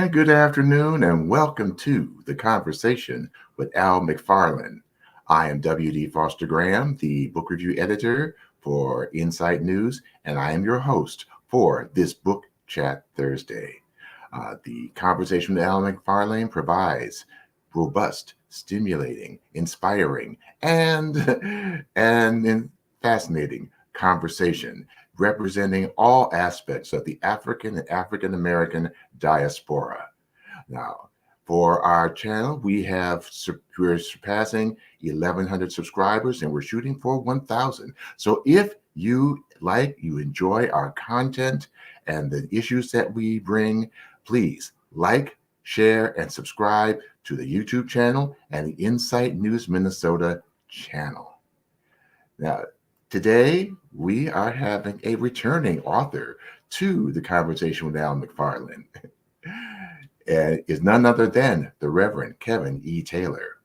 And good afternoon, and welcome to the Conversation with Al McFarlane. I am W.D. Foster Graham, the book review editor for Insight News, and I am your host for this Book Chat Thursday. The Conversation with Al McFarlane provides robust, stimulating, inspiring, and fascinating conversation representing all aspects of the African and African American diaspora. Now, for our channel, we're surpassing 1,100 subscribers, and we're shooting for 1,000. So if you enjoy our content and the issues that we bring, please like, share, and subscribe to the YouTube channel and the Insight News Minnesota channel. Now, today, we are having a returning author to the Conversation with Al McFarlane. And is none other than the Reverend Kevin E. Taylor.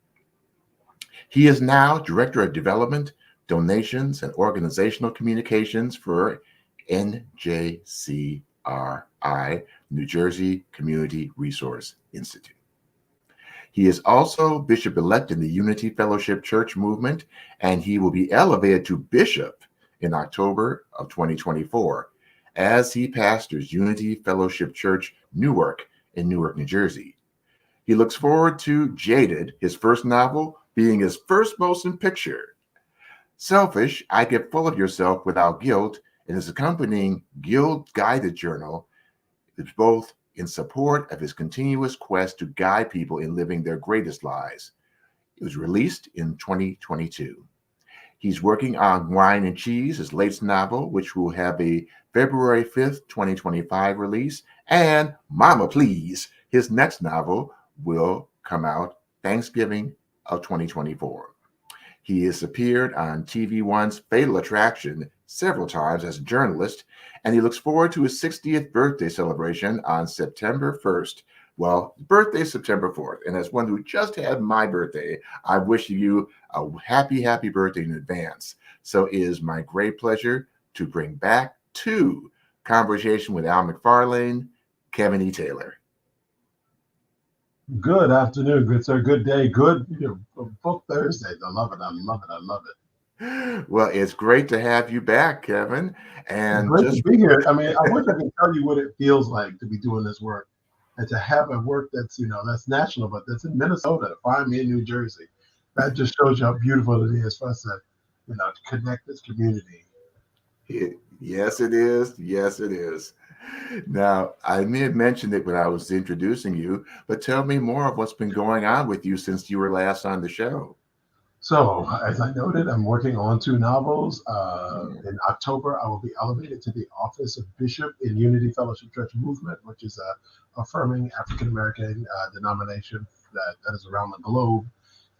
He is now Director of Development, Donations, and Organizational Communications for NJCRI, New Jersey Community Resource Institute. He is also Bishop-elect in the Unity Fellowship Church movement, and he will be elevated to Bishop in October of 2024 as he pastors Unity Fellowship Church Newark in Newark, New Jersey. He looks forward to JADED, his first novel, being his first motion picture. Selfish, I Get Full of Yourself Without Guilt, and his accompanying guild-guided journal is both in support of his continuous quest to guide people in living their greatest lives. It was released in 2022. He's working on Wine and Cheese, his latest novel, which will have a February 5th, 2025 release, and Mama Please, his next novel, will come out Thanksgiving of 2024. He has appeared on TVOne's Fatal Attraction several times as a journalist, and he looks forward to his 60th birthday celebration on September 1st. Well, birthday is September 4th, and as one who just had my birthday, I wish you a happy, happy birthday in advance. So it is my great pleasure to bring back to Conversation with Al McFarlane, Kevin E. Taylor. Good afternoon, good sir. Good day. Good Book Thursday. I love it. I love it. I love it. Well, it's great to have you back, Kevin. And great to be here. I mean, I wish I could tell you what it feels like to be doing this work and to have a work that's, that's national, but that's in Minnesota, to find me in New Jersey. That just shows you how beautiful it is for us to, to connect this community. Yes, it is. Yes, it is. Now, I may have mentioned it when I was introducing you, but tell me more of what's been going on with you since you were last on the show. So, as I noted, I'm working on 2 novels. In October, I will be elevated to the office of Bishop in Unity Fellowship Church Movement, which is a affirming African-American denomination that is around the globe.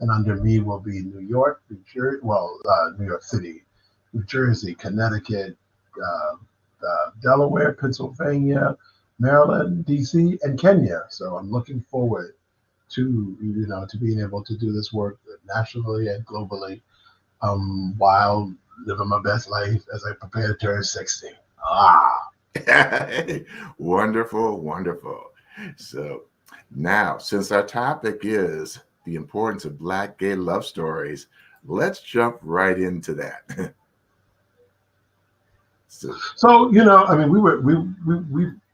And under me will be New York, New York City, New Jersey, Connecticut, Delaware, Pennsylvania, Maryland, DC, and Kenya. So I'm looking forward to being able to do this work nationally and globally, while living my best life as I prepare to turn 60. Wonderful, wonderful. So now, since our topic is the importance of Black gay love stories, let's jump right into that. So I mean,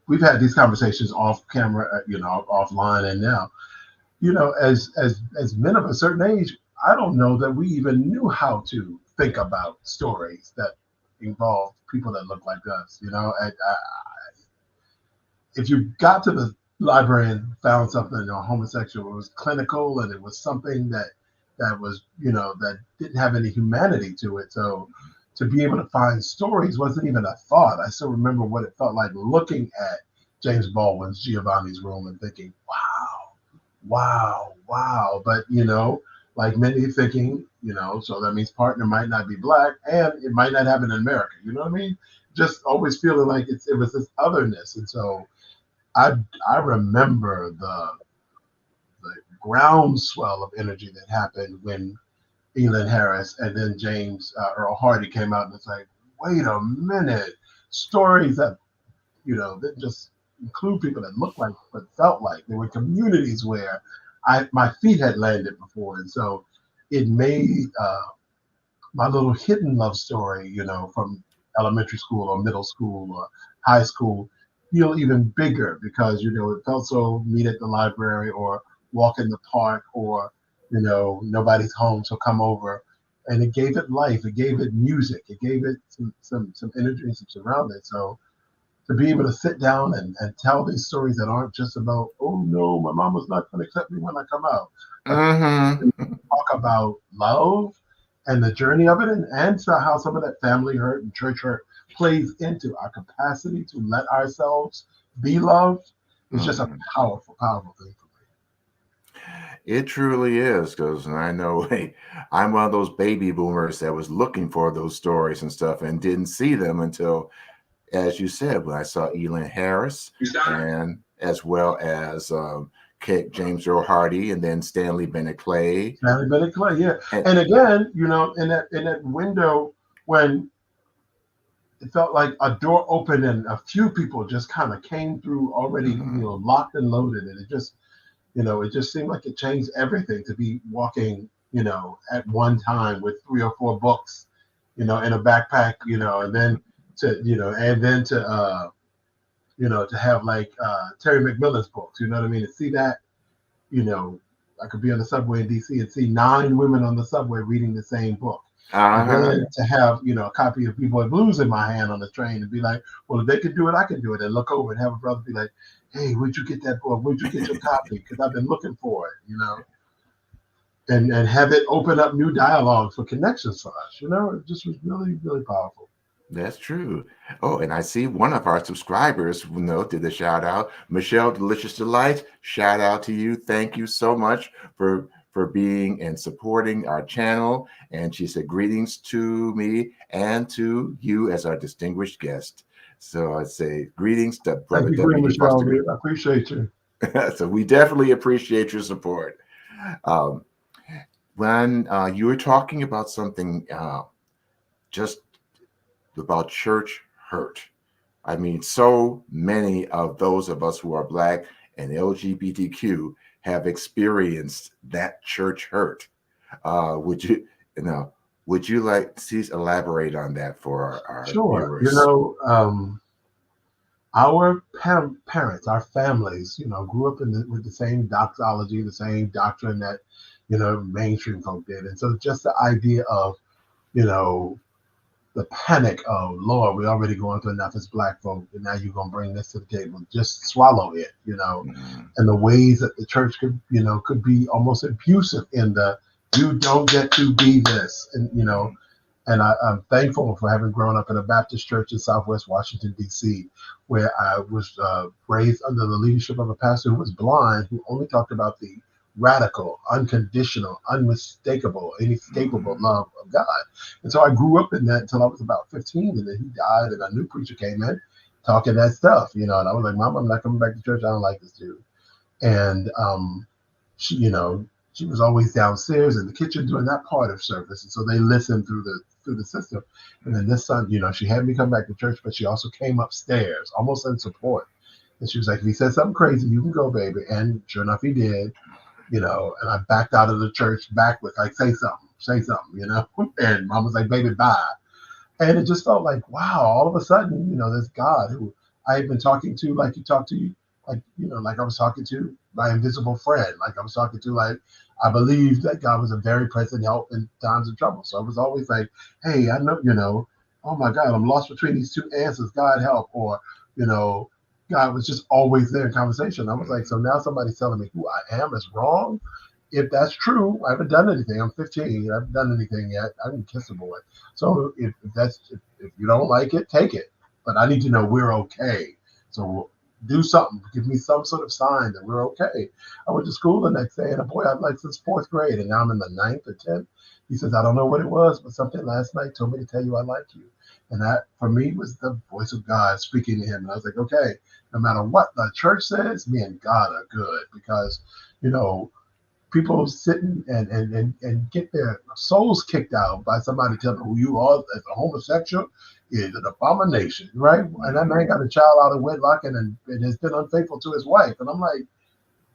we've had these conversations off camera, offline, and now, as men of a certain age, I don't know that we even knew how to think about stories that involve people that look like us. If you got to the library and found something homosexual, it was clinical, and it was something that was that didn't have any humanity to it. So to be able to find stories wasn't even a thought. I still remember what it felt like looking at James Baldwin's Giovanni's Room and thinking, wow. But, like many thinking, so that means partner might not be Black and it might not happen in America. You know what I mean? Just always feeling like it was this otherness. And so I remember the groundswell of energy that happened when Elin Harris and then James Earl Hardy came out, and it's like, wait a minute, stories that that just include people that looked like but felt like. There were communities where my feet had landed before, and so it made my little hidden love story, from elementary school or middle school or high school, feel even bigger because it felt so meet at the library or walk in the park or nobody's home, so come over. And it gave it life, it gave it music, it gave it some energy and some surrounding. So to be able to sit down and tell these stories that aren't just about, oh no, my mama's not going to accept me when I come out, but talk about love and the journey of it, and so how some of that family hurt and church hurt plays into our capacity to let ourselves be loved. It's just a powerful, powerful thing for me. It truly is, because I know, hey, I'm one of those baby boomers that was looking for those stories and stuff and didn't see them until, as you said, when I saw Elin Harris and as well as James Earl Hardy and then Stanley Bennett Clay. Stanley Bennett Clay, yeah. And again, in that window when it felt like a door opened and a few people just kind of came through already, locked and loaded, and it just seemed like it changed everything to be walking, at one time with 3 or 4 books, in a backpack, and then to have like Terry McMillan's books, you know what I mean? To see that, I could be on the subway in DC and see 9 women on the subway reading the same book. And then to have, a copy of B-Boy Blues in my hand on the train and be like, well, if they can do it, I can do it. And look over and have a brother be like, hey, where'd you get that book? Where'd you get your copy? Because I've been looking for it, and have it open up new dialogue for connections for us. It just was really, really powerful. That's true. Oh, and I see one of our subscribers did the shout out. Michelle Delicious Delight, shout out to you. Thank you so much for being and supporting our channel. And she said, greetings to me and to you as our distinguished guest. So I'd say greetings to Brother W. Michelle. I appreciate you. So we definitely appreciate your support. When you were talking about something just about church hurt. I mean, so many of those of us who are Black and LGBTQ have experienced that church hurt. Would you like to elaborate on that for our viewers? Our parents, our families, grew up with the same doxology, the same doctrine that, mainstream folk did. And so just the idea of, the panic of, Lord, we're already going through enough as Black folk, and now you're going to bring this to the table. Just swallow it, and the ways that the church could be almost abusive in the, you don't get to be this, and, and I'm thankful for having grown up in a Baptist church in Southwest Washington, D.C., where I was raised under the leadership of a pastor who was blind, who only talked about the radical, unconditional, unmistakable, inescapable love of God. And so I grew up in that until I was about 15, and then he died, and a new preacher came in talking that stuff, and I was like, Mom, I'm not coming back to church. I don't like this dude. And she was always downstairs in the kitchen doing that part of service, and so they listened through the system. And then this son, she had me come back to church, but she also came upstairs, almost in support. And she was like, if he said something crazy, you can go, baby. And sure enough, he did. And I backed out of the church backwards, like, say something, and Mom was like, baby, bye. And it just felt like, wow, all of a sudden, this God who I had been talking to, like you talked to, like I was talking to my invisible friend, like I was talking to, like, I believed that God was a very present help in times of trouble. So I was always like, hey, I know, oh my God, I'm lost between these two answers, God help, or, God was just always there in conversation. I was like, so now somebody's telling me who I am is wrong. If that's true, I haven't done anything. I'm 15. I haven't done anything yet. I didn't kiss a boy. So if you don't like it, take it. But I need to know we're okay. So do something. Give me some sort of sign that we're okay. I went to school the next day, and a boy I've liked since 4th grade, and now I'm in the 9th or 10th. He says, I don't know what it was, but something last night told me to tell you I like you. And that, for me, was the voice of God speaking to him. And I was like, okay, no matter what the church says, me and God are good. Because, people sitting and get their souls kicked out by somebody telling them who you are as a homosexual, is an abomination, right? And that man got a child out of wedlock and has been unfaithful to his wife. And I'm like,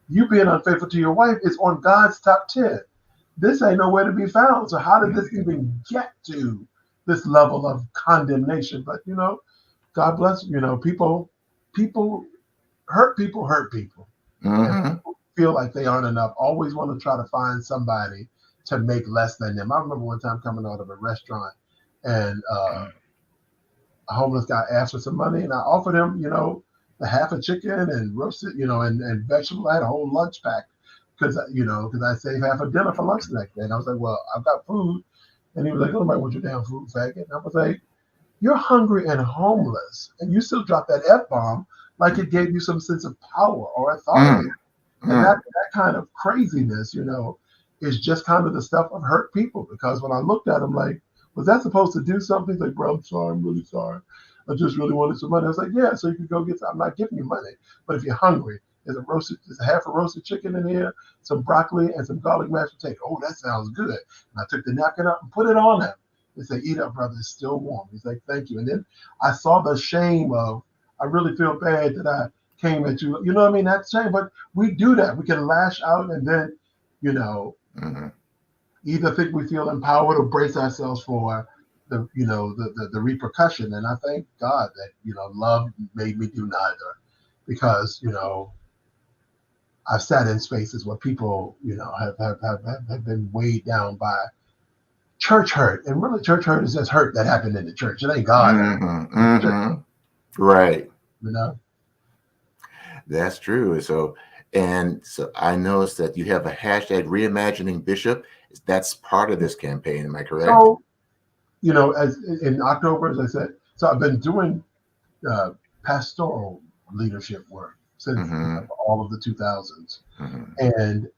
you being unfaithful to your wife is on God's top 10. This ain't nowhere to be found. So how did this even get to this level of condemnation? But, God bless, people hurt people. And people feel like they aren't enough, always want to try to find somebody to make less than them. I remember one time coming out of a restaurant and a homeless guy asked for some money, and I offered him, the half a chicken and roasted, and vegetable. I had a whole lunch pack because I saved half a dinner for lunch the next day. And I was like, well, I've got food. And he was like, nobody wants your damn food, faggot. And I was like, you're hungry and homeless, and you still drop that F-bomb like it gave you some sense of power or authority. And that kind of craziness, is just kind of the stuff of hurt people. Because when I looked at him, like, was that supposed to do something? He's like, bro, I'm sorry, I'm really sorry. I just really wanted some money. I was like, yeah, so you can go get some. I'm not giving you money, but if you're hungry, there's a half a roasted chicken in here, some broccoli, and some garlic mashed potato. Oh, that sounds good. And I took the napkin up and put it on him. They say, eat up, brother, it's still warm. He's like, thank you. And then I saw the shame of, I really feel bad that I came at you. You know what I mean? That's shame. But we do that. We can lash out and then, either think we feel empowered or brace ourselves for the repercussion. And I thank God that, love made me do neither, because, I've sat in spaces where people, have been weighed down by church hurt. And really, church hurt is just hurt that happened in the church. It ain't God. Right. That's true. So I noticed that you have a hashtag Reimagining Bishop. That's part of this campaign. Am I correct? So, as in October, as I said, so I've been doing pastoral leadership work since all of the 2000s. And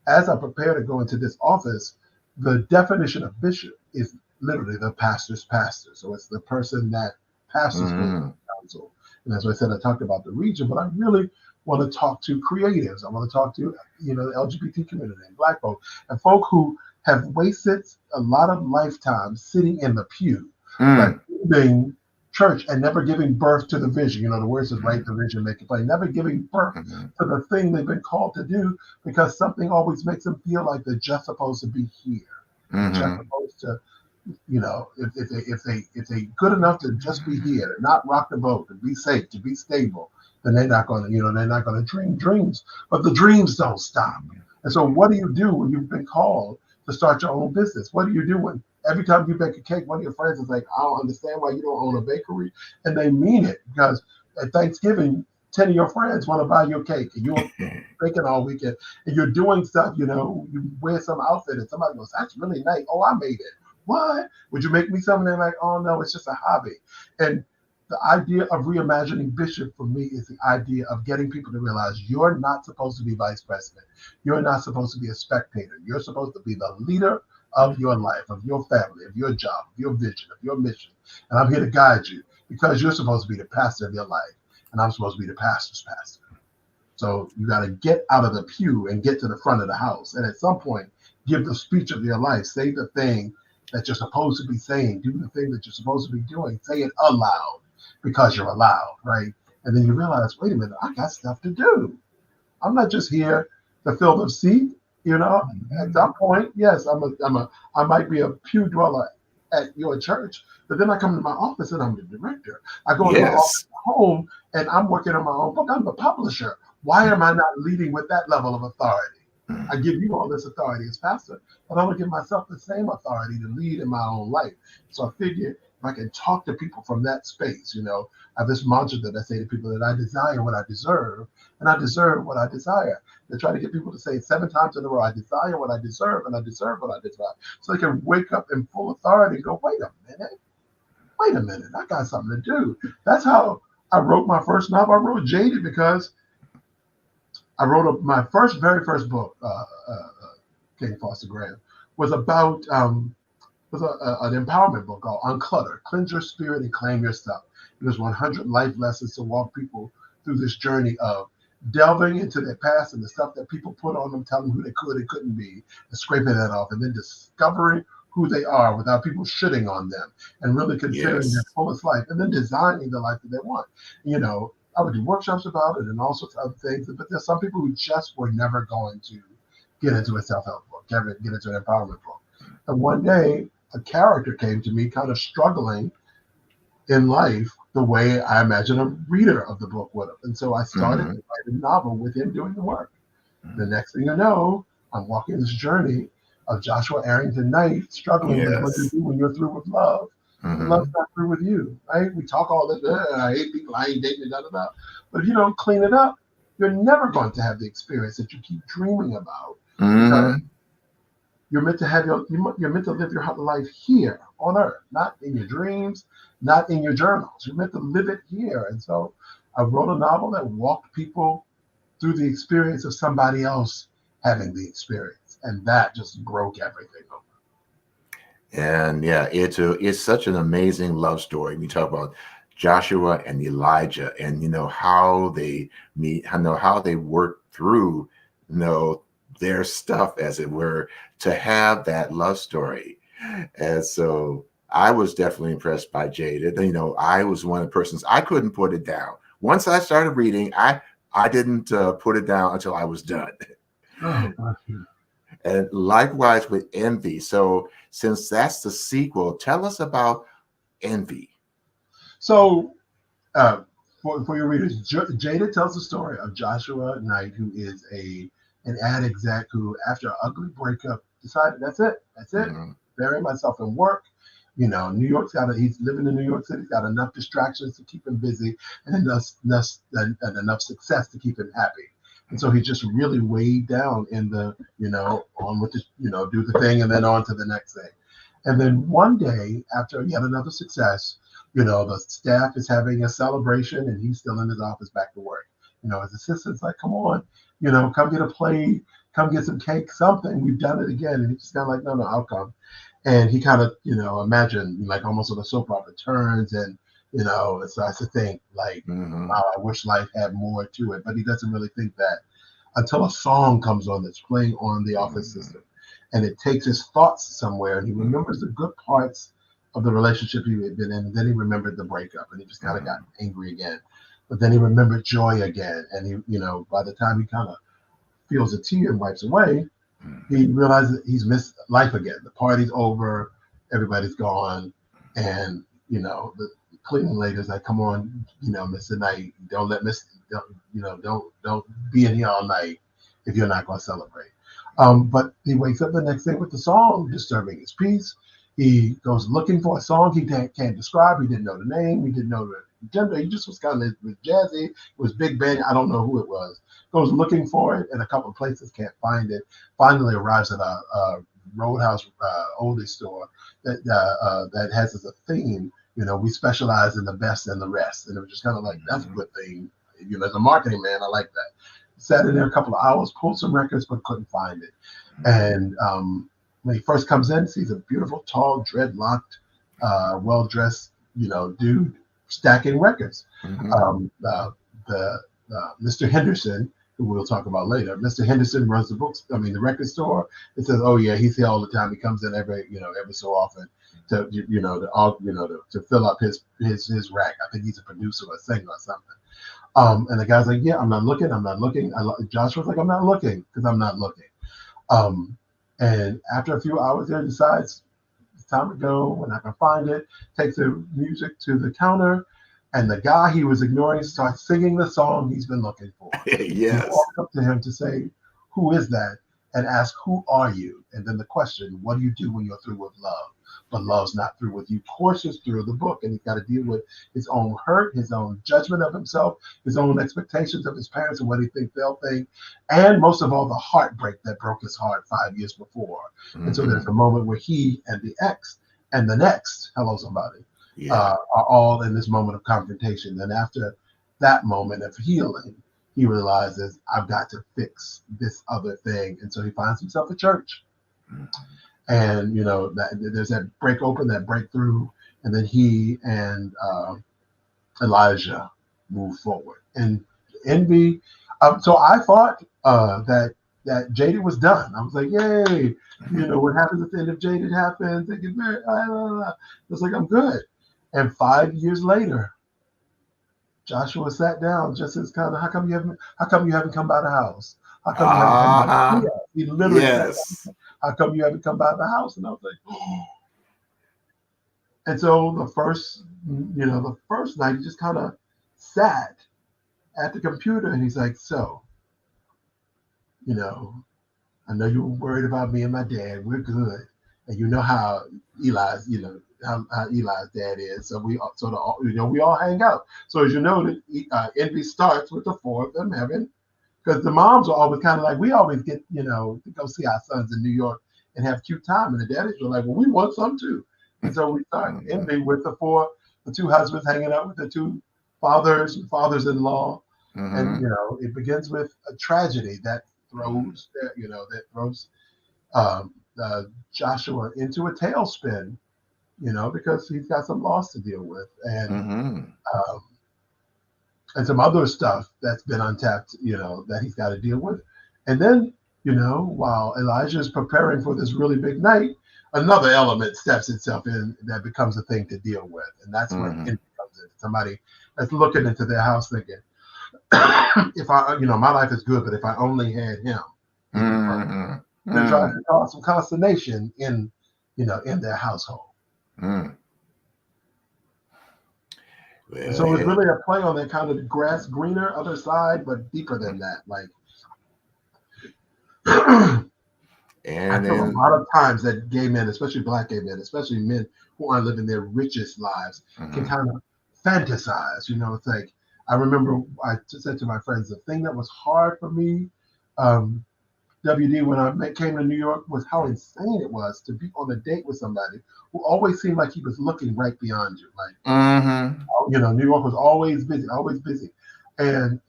as I prepare to go into this office, the definition of bishop is literally the pastor's pastor. So it's the person that pastors the council. And as I said, I talked about the region, but I really want to talk to creatives. I want to talk to, the LGBT community and Black folk and folk who have wasted a lot of lifetime sitting in the pew, like being church and never giving birth to the vision. The words is write the vision, make it plain. Never giving birth to the thing they've been called to do, because something always makes them feel like they're just supposed to be here. Just supposed to, if they good enough to just be here, to not rock the boat, to be safe, to be stable, then they're not going to dream dreams. But the dreams don't stop. And so what do you do when you've been called to start your own business? What do you do when every time you bake a cake, one of your friends is like, I don't understand why you don't own a bakery? And they mean it, because at Thanksgiving, 10 of your friends want to buy your cake, and you're baking all weekend, and you're doing stuff, you wear some outfit, and somebody goes, that's really nice. Oh, I made it. What? Would you make me something? They're like, oh, no, it's just a hobby. And the idea of reimagining Bishop for me is the idea of getting people to realize you're not supposed to be vice president. You're not supposed to be a spectator. You're supposed to be the leader of your life, of your family, of your job, of your vision, of your mission. And I'm here to guide you, because you're supposed to be the pastor of your life, and I'm supposed to be the pastor's pastor. So you got to get out of the pew and get to the front of the house. And at some point, give the speech of your life. Say the thing that you're supposed to be saying. Do the thing that you're supposed to be doing. Say it aloud, because you're allowed, right? And then you realize, wait a minute, I got stuff to do. I'm not just here to fill the seat. At some point, yes, I might be a pew dweller at your church, but then I come to my office and I'm the director. I go into my office at home and I'm working on my own book. I'm the publisher. Why am I not leading with that level of authority? I give you all this authority as pastor, but I want to give myself the same authority to lead in my own life. So I figure if I can talk to people from that space, I have this mantra that I say to people, that I desire what I deserve, and I deserve what I desire. They try to get people to say 7 times in a row, I desire what I deserve, and I deserve what I desire. So they can wake up in full authority and go, wait a minute, I got something to do. That's how I wrote my first novel. I wrote JADED because I wrote my very first book, King Foster Graham, was about an empowerment book called Unclutter, Cleanse Your Spirit and Claim Your Stuff. It was 100 life lessons to walk people through this journey of delving into their past and the stuff that people put on them, telling them who they could and couldn't be, and scraping that off, and then discovering who they are without people shitting on them, and really considering their Yes. fullest life, and then designing the life that they want. I would do workshops about it and all sorts of other things, but there's some people who just were never going to get into a self-help book, get into an empowerment book. And one day, a character came to me kind of struggling in life the way I imagine a reader of the book would have. And so I started to write a novel with him doing the work. The next thing you know, I'm walking this journey of Joshua Arrington Knight struggling with what to do when you're through with love. And love's not through with you, right? We talk all this, I hate people, I ain't dating, da. But if you don't clean it up, you're never going to have the experience that you keep dreaming about. Because you're meant to have you're meant to live your life here on earth, not in your dreams, not in your journals. You're meant to live it here. And so I wrote a novel that walked people through the experience of somebody else having the experience. And that just broke everything over. And yeah, it's such an amazing love story. We talk about Joshua and Elijah, and how they meet, how they work through their stuff, as it were, to have that love story. And so I was definitely impressed by Jaded. I was one of the persons, I couldn't put it down. Once I started reading, I didn't put it down until I was done. Oh, gosh. And likewise with Envy. So since that's the sequel, tell us about Envy. So for your readers, Jada tells the story of Joshua Knight, who is an ad exec who, after an ugly breakup, decided that's it. Bury myself in work. New York's he's living in New York City, got enough distractions to keep him busy, and enough success to keep him happy. And so he's just really weighed down in the, on with the, do the thing and then on to the next thing. And then one day, after yet another success, the staff is having a celebration and he's still in his office back to work. His assistant's like, come on, come get a plate, come get some cake, something. We've done it again. And he's just kind of like, no, I'll come. And he kind of, imagine like almost on a soap opera turns and, it starts to think like, wow, I wish life had more to it. But he doesn't really think that until a song comes on that's playing on the office system. And it takes his thoughts somewhere. And he remembers the good parts of the relationship he had been in. And then he remembered the breakup and he just kind of got angry again. But then he remembered joy again. And he, by the time he kind of feels a tear and wipes away, he realizes he's missed life again. The party's over, everybody's gone, and the cleaning lady's like, "Come on, Mr. Knight, don't be in here all night if you're not going to celebrate." But he wakes up the next day with the song disturbing his peace. He goes looking for a song he can't describe. He didn't know the name. He didn't know the gender. He just was kind of jazzy. It was Big Ben. I don't know who it was. Goes looking for it in a couple of places, can't find it. Finally arrives at a Roadhouse oldie store that has as a theme, we specialize in the best and the rest. And it was just kind of like, that's a good thing. As a marketing man, I like that. Sat in there a couple of hours, pulled some records, but couldn't find it. And when he first comes in, sees a beautiful, tall, dreadlocked, well-dressed, dude stacking records. Mr. Henderson, who we'll talk about later. Mr. Henderson runs the record store. It says, "Oh yeah, he's here all the time. He comes in every so often to to fill up his rack. I think he's a producer or a singer or something." And the guy's like, "Yeah, I'm not looking. Joshua's like, "I'm not looking because I'm not looking." And after a few hours there, decides it's time to go. We're not gonna find it. Takes the music to the counter. And the guy he was ignoring starts singing the song he's been looking for. Yes. He walks up to him to say, "Who is that?" And ask, "Who are you?" And then the question, what do you do when you're through with love? But love's not through with you. Courses through the book. And he's got to deal with his own hurt, his own judgment of himself, his own expectations of his parents and what he thinks they'll think. And most of all, the heartbreak that broke his heart 5 years before. And so there's a moment where he and the ex and the next, hello somebody, are all in this moment of confrontation. And after that moment of healing, he realizes, I've got to fix this other thing. And so he finds himself a church. And, there's that breakthrough. And then he and Elijah move forward. And Envy, so I thought that that JADED was done. I was like, yay! What happens at the end of JADED happens. They get married. I was like, I'm good. And 5 years later, Joshua sat down just as kind of, how come you haven't come by the house? How come you haven't come by the house? He literally sat down. How come you haven't come by the house? And I was like, oh. And so the first night he just kind of sat at the computer and he's like, so, I know you were worried about me and my dad. We're good. And you know how Eli's, how Eli's dad is. So we all hang out. So as you know, Envy starts with the four of them having, because the moms are always kind of like, we always get, to go see our sons in New York and have cute time. And the daddies were like, well, we want some too. And so we start Envy with the two husbands hanging out with the two fathers-in-law. And, it begins with a tragedy that throws Joshua into a tailspin, because he's got some loss to deal with, and some other stuff that's been untapped, that he's got to deal with. And then, while Elijah is preparing for this really big night, another element steps itself in that becomes a thing to deal with, and that's when it comes in. Somebody that's looking into their house thinking, if I, my life is good, but if I only had him, they're trying to cause some consternation in their household. And so it's really a play on that kind of grass greener other side, but deeper than that. Like, and I feel a lot of times that gay men, especially Black gay men, especially men who aren't living their richest lives, can kind of fantasize. It's like, I remember I said to my friends, the thing that was hard for me, WD, when I came to New York, was how insane it was to be on a date with somebody who always seemed like he was looking right beyond you. Like, New York was always busy. And,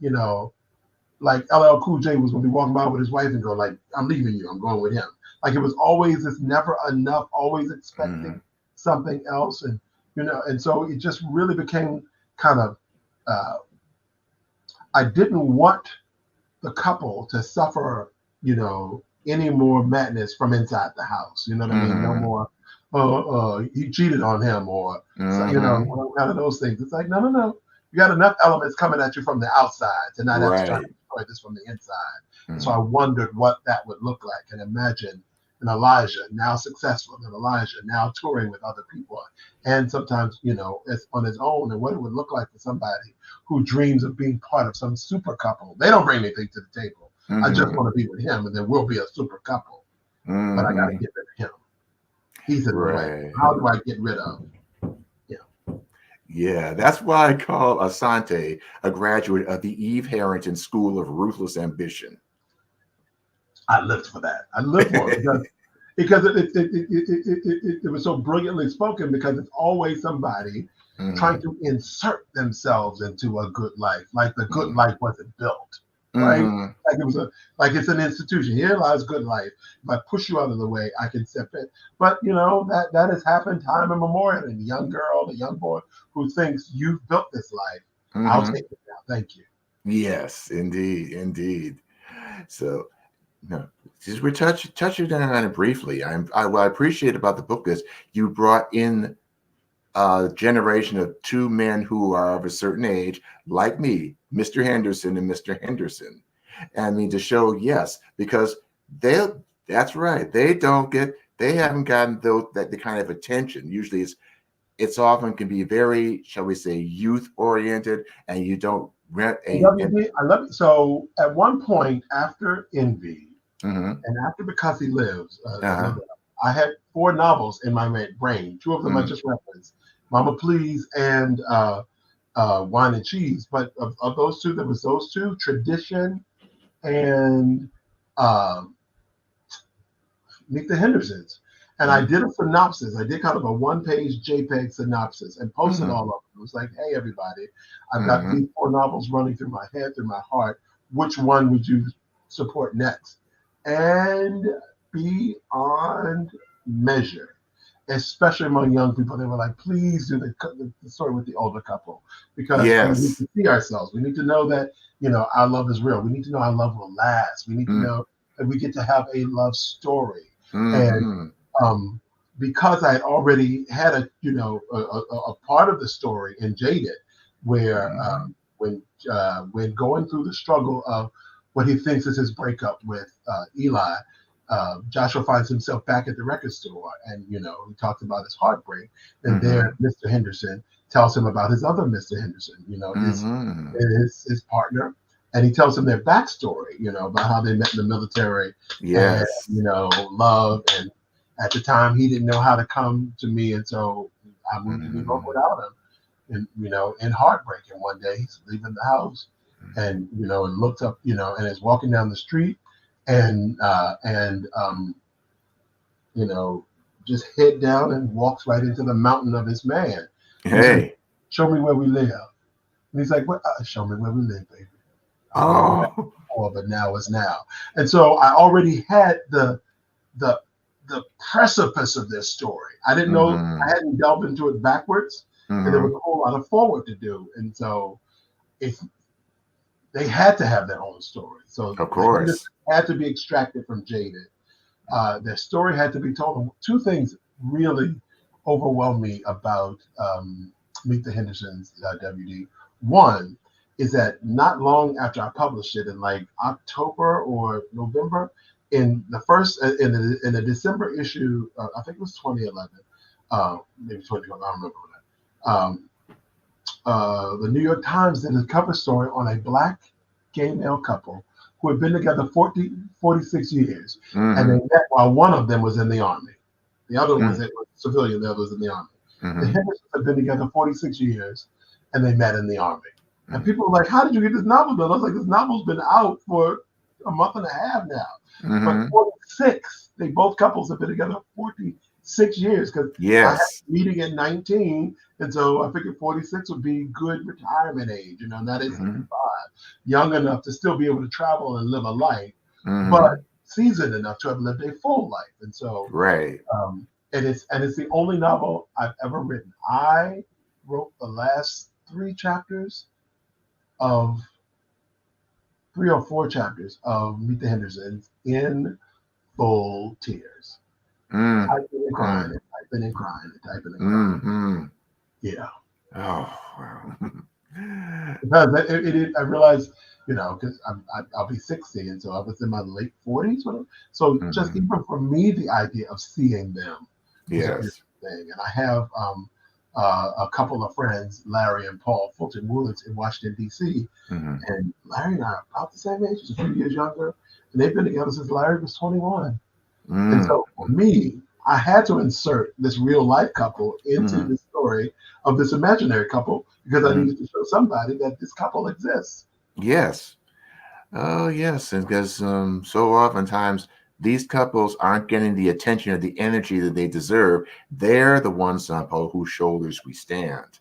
like LL Cool J was going to be walking by with his wife and go like, I'm leaving you, I'm going with him. Like, it was always this never enough, always expecting something else. And, and so it just really became kind of, I didn't want the couple to suffer, any more madness from inside the house. You know what I mean? No more, he cheated on him or, kind of those things. It's like, no. You got enough elements coming at you from the outside to not have to try to destroy this from the inside. So I wondered what that would look like, and imagine an Elijah now successful, and Elijah now touring with other people, and sometimes, it's on his own, and what it would look like for somebody who dreams of being part of some super couple. They don't bring anything to the table. I just want to be with him, and then we'll be a super couple. But I got to get rid of him. He's in the way. How do I get rid of him? Yeah, that's why I call Asante a graduate of the Eve Harrington School of Ruthless Ambition. I lived for that. I lived for it because it was so brilliantly spoken, because it's always somebody trying to insert themselves into a good life, like the good life wasn't built, right? Like it was it's an institution. Here lies good life. If I push you out of the way, I can step in. But that has happened time immemorial. And the young girl, the young boy who thinks you've built this life, I'll take it now. Thank you. Yes, indeed. So, just we're touching on it briefly. What I appreciate about the book is you brought in a generation of two men who are of a certain age, like me, Mr. Henderson and Mr. Henderson. I mean, to show, yes, because that's right. They haven't gotten the kind of attention. Usually it's often can be very, shall we say, youth oriented, and you don't rent I love it. So at one point after Envy and after Because He Lives, I had 4 novels in my brain. 2 of them I just referenced, Mama Please and Wine and Cheese. But of those 2, there was those 2, Tradition and Meet the Hendersons. And I did a synopsis. I did kind of a 1-page JPEG synopsis and posted all of them. It was like, hey, everybody, I've got these 4 novels running through my head, through my heart. Which one would you support next? And beyond measure, especially among young people, they were like, please do the story with the older couple, because we need to see ourselves. We need to know that, our love is real. We need to know our love will last. We need to know and we get to have a love story. And Mm-hmm. because I had already had a part of the story in Jaded, where when going through the struggle of what he thinks is his breakup with Eli, Joshua finds himself back at the record store, and he talks about his heartbreak. And there, Mr. Henderson tells him about his other Mr. Henderson, his partner, and he tells him their backstory, about how they met in the military, Yes. and love. And at the time, he didn't know how to come to me, and so I moved to New York without him, and in heartbreak. And one day he's leaving the house, and and looks up, and is walking down the street, and just head down and walks right into the mountain of his man. And he said, "Show me where we live." And he's like, "What? Show me where we live, baby." Oh. But now is now. And so I already had the precipice of this story. I didn't know, I hadn't delved into it backwards, and there was a whole lot of forward to do. And so they had to have their own story. So of course, it had to be extracted from Jaded. Their story had to be told. Two things really overwhelmed me about Meet the Hendersons WD. One is that not long after I published it, in like October or November, in the first in the December issue, I think it was 2011, maybe 2012, I don't remember that. The New York Times did a cover story on a Black gay male couple who had been together 46 years, and they met while one of them was in the army. The other one was a civilian, the other was in the army. The Hendersons had been together 46 years, and they met in the army. And people were like, "How did you get this novel done?" I was like, "This novel's been out for a month and a half now." But 46, both couples have been together 46 years, because I had a meeting at 19, and so I figured 46 would be good retirement age, not at 65, young enough to still be able to travel and live a life, but seasoned enough to have lived a full life. And so, and it's the only novel I've ever written. I wrote the last 3 or 4 chapters of Meet the Hendersons in full tears. Typing and crying, and typing and crying, and typing and crying. Yeah. Oh, wow. Because I realized, because I'll be 60, and so I was in my late 40s. So just even for me, the idea of seeing them was a beautiful thing. And I have a couple of friends, Larry and Paul Fulton Woods in Washington, D.C. And Larry and I are about the same age, just a few years younger. And they've been together since Larry was 21. And so for me, I had to insert this real life couple into the story of this imaginary couple, because I needed to show somebody that this couple exists. Yes. Oh, yes. And because so oftentimes these couples aren't getting the attention or the energy that they deserve. They're the ones upon whose shoulders we stand.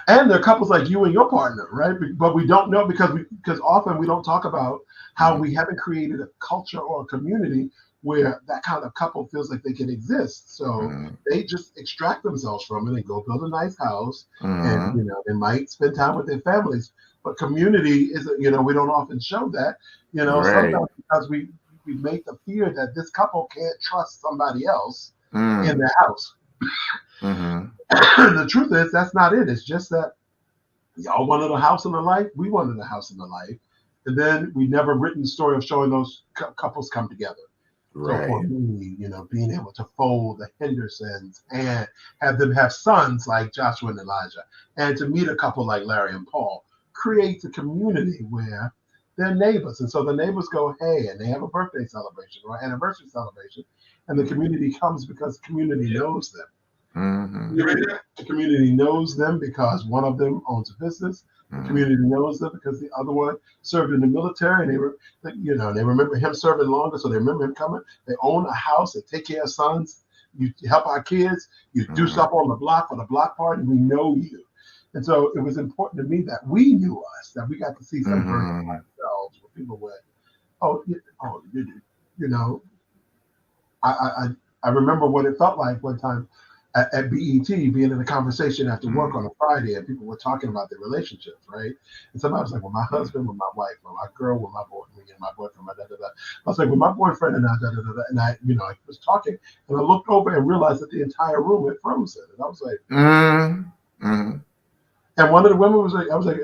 And there are couples like you and your partner, right? But we don't know, because often we don't talk about how we haven't created a culture or a community where that kind of couple feels like they can exist. So they just extract themselves from it and go build a nice house, and they might spend time with their families. But community isn't, we don't often show that, sometimes because we make the fear that this couple can't trust somebody else in their house. The truth is, that's not it. It's just that y'all wanted a house in the life, we wanted a house in the life, and then we never written the story of showing those couples come together. So for me, being able to fold the Hendersons and have them have sons like Joshua and Elijah, and to meet a couple like Larry and Paul, creates a community where they're neighbors. And so the neighbors go, hey, and they have a birthday celebration or anniversary celebration, and the community comes because the community knows them. The community knows them because one of them owns a business. The community knows them because the other one served in the military, and they remember him serving longer, so they remember him coming. They own a house. They take care of sons. You help our kids. You do stuff on the block for the block party. We know you. And so it was important to me that we knew us, that we got to see some version of ourselves where people went, I remember what it felt like one time at BET, being in a conversation after work on a Friday, and people were talking about their relationships, right? And somebody was like, "Well, my husband, with my wife, or my girl, with my boy, me and my boyfriend, my da da da." I was like, "With my boyfriend and I, da da da da." And I, I was talking, and I looked over and realized that the entire room had frozen. And I was like, and one of the women was like, I was like,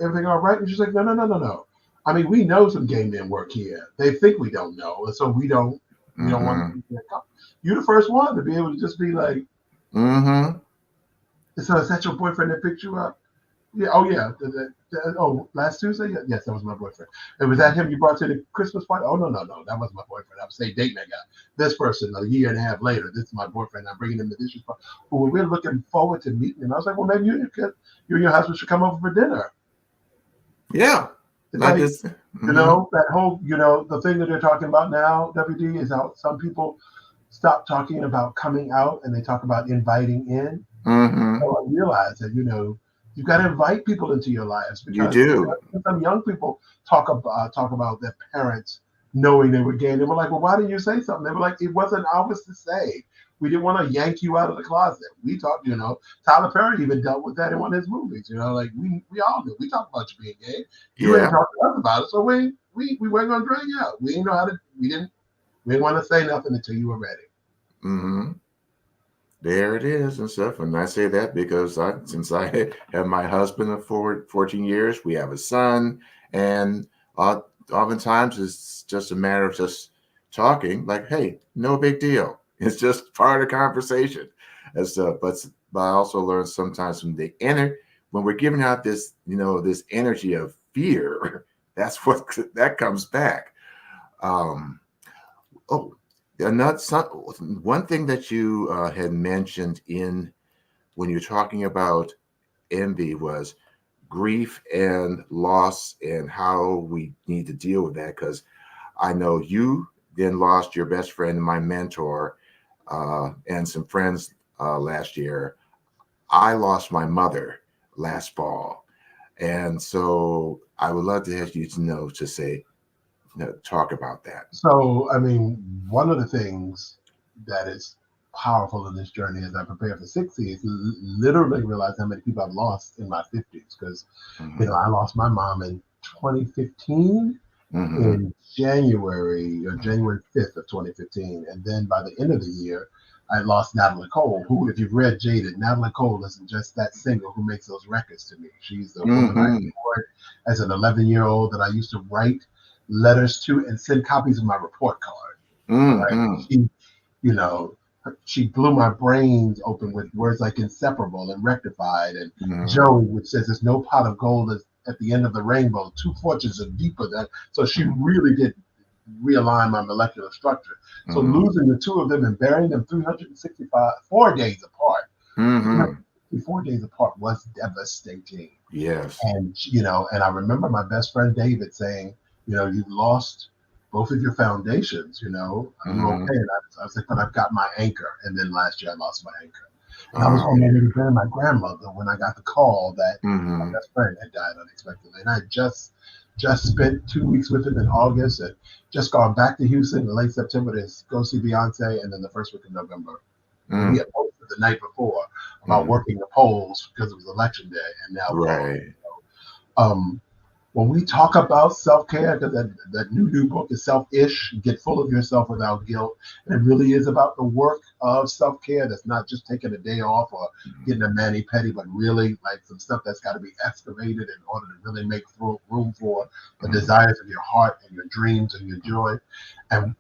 "Everything all right?" And she's like, "No, no, no, no, no. I mean, we know some gay men work here. They think we don't know, and so we don't want to be come. You're the first one to be able to just be like." So is that your boyfriend that picked you up? Yeah. Oh yeah. Last Tuesday. Yes, that was my boyfriend. And was that him you brought to the Christmas party? Oh no, that wasn't my boyfriend. I was saying dating that guy. This person a year and a half later. This is my boyfriend. I'm bringing him to this party. Well, we're looking forward to meeting him. I was like, well, maybe you and your husband should come over for dinner. Yeah. It's like that whole the thing that they're talking about now. WD is how some people stop talking about coming out and they talk about inviting in. So I realize that you've got to invite people into your lives, because you do. Some young people talk about their parents knowing they were gay. And they were like, "Well, why didn't you say something?" They were like, "It wasn't ours to say. We didn't want to yank you out of the closet." We talked, Tyler Perry even dealt with that in one of his movies. Like we all knew. We talked about you being gay. You ain't talked to us about it, so we weren't gonna drag you out. We didn't know how to. We didn't want to say nothing until you were ready. There it is and stuff. And I say that because since I have my husband for 14 years, we have a son, and oftentimes it's just a matter of just talking like, hey, no big deal. It's just part of the conversation and stuff. But I also learn sometimes from when we're giving out this, this energy of fear, that's what that comes back. One thing that you had mentioned when you're talking about envy was grief and loss and how we need to deal with that. Because I know you then lost your best friend and my mentor and some friends last year. I lost my mother last fall. And so I would love to have you to say, talk about that. So, I mean, one of the things that is powerful in this journey as I prepare for 60 is literally realize how many people I've lost in my 50s. Because, I lost my mom in 2015 in January 5th of 2015. And then by the end of the year, I lost Natalie Cole, who, if you've read JADED, Natalie Cole isn't just that singer who makes those records to me. She's the woman I adored as an 11-year-old that I used to write letters to and send copies of my report card. Right? She blew my brains open with words like inseparable and rectified and Joey, which says there's no pot of gold at the end of the rainbow. Two fortunes are deeper than. So she really did realign my molecular structure. So losing the two of them and burying them 4 days apart. 4 days apart was devastating. Yes. And and I remember my best friend David saying, you've lost both of your foundations, are you okay? And I was like, but I've got my anchor. And then last year I lost my anchor. And I was on my way to bury my grandmother when I got the call that my best friend had died unexpectedly. And I just spent 2 weeks with him in August and just gone back to Houston in late September to go see Beyonce, and then the first week of November. We had posted the night before about working the polls because it was election day, and now when we talk about self-care, because that new book is Self-ish, Get Full of Yourself Without Guilt. And it really is about the work of self-care that's not just taking a day off or getting a mani-pedi, but really like some stuff that's got to be excavated in order to really make room for the desires of your heart and your dreams and your joy. And,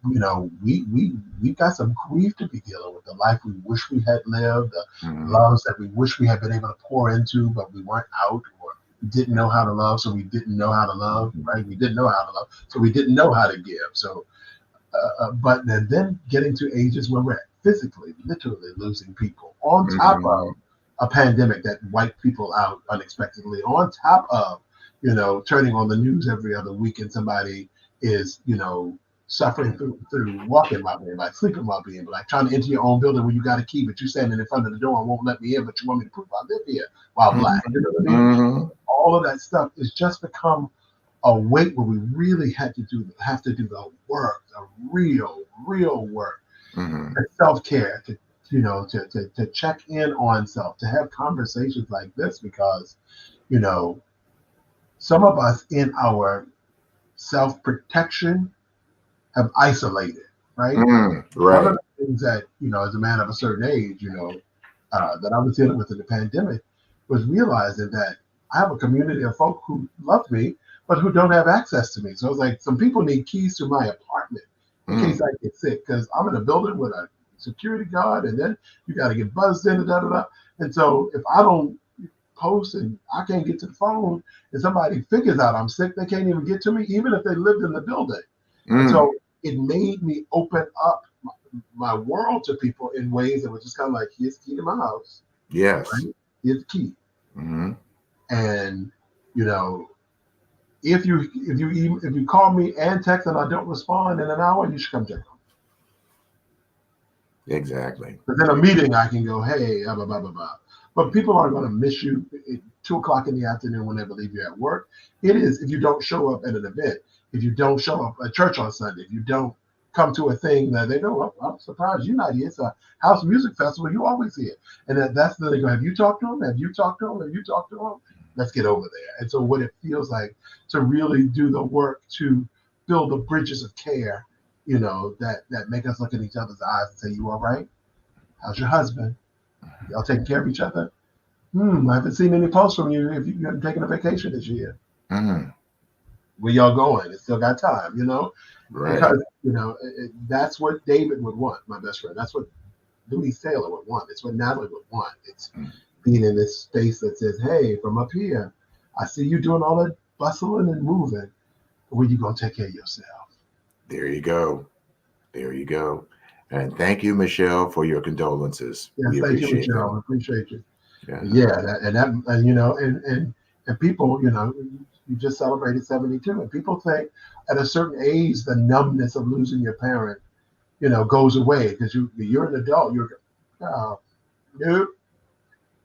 we got some grief to be dealing with, the life we wish we had lived, the loves that we wish we had been able to pour into, but we weren't out, or didn't know how to love, so we didn't know how to love, right? We didn't know how to love, so we didn't know how to give. So, but then getting to ages where we're physically, literally losing people on top of a pandemic that wiped people out unexpectedly, on top of, turning on the news every other week and somebody is, suffering through walking while being black, sleeping while being black, trying to enter your own building where you got a key, but you're standing in front of the door and won't let me in, but you want me to prove I live here while black. You know what I mean? All of that stuff has just become a weight where we really have to do the work, the real work, the self-care, to to check in on self, to have conversations like this, because, some of us in our self-protection have isolated, right? One of Right. the things that, as a man of a certain age, that I was dealing with in the pandemic was realizing that I have a community of folk who love me, but who don't have access to me. So it's like some people need keys to my apartment in case I get sick, because I'm in a building with a security guard, and then you got to get buzzed in and da da da. And so if I don't post and I can't get to the phone, and somebody figures out I'm sick, they can't even get to me, even if they lived in the building. And so it made me open up my world to people in ways that were just kind of like, here's the key to my house. Yes. Right? Here's the key. And if you call me and text and I don't respond in an hour, you should come check on me. Exactly. But then a meeting, I can go, hey, blah, blah, blah, blah, blah. But people aren't going to miss you at 2:00 in the afternoon when they believe you're at work. It is if you don't show up at an event, if you don't show up at church on Sunday, if you don't come to a thing that they know, I'm surprised you're not here. It's a house music festival. You're always here. And that's the they go, have you talked to him? Have you talked to him? Have you talked to him? Let's get over there. And so what it feels like to really do the work to build the bridges of care, that make us look in each other's eyes and say, you all right? How's your husband? Y'all taking care of each other? I haven't seen any posts from you if you haven't taken a vacation this year. Where y'all going? It's still got time, Right. Because, that's what David would want, my best friend. That's what Louis Taylor would want. It's what Natalie would want. It's being in this space that says, hey, from up here, I see you doing all that bustling and moving. When you going to take care of yourself? There you go. There you go. And thank you, Michelle, for your condolences. Yes, we thank you, appreciate Michelle. them. I appreciate you. Yeah. And people, you just celebrated 72, and people think at a certain age the numbness of losing your parent, goes away because you're an adult.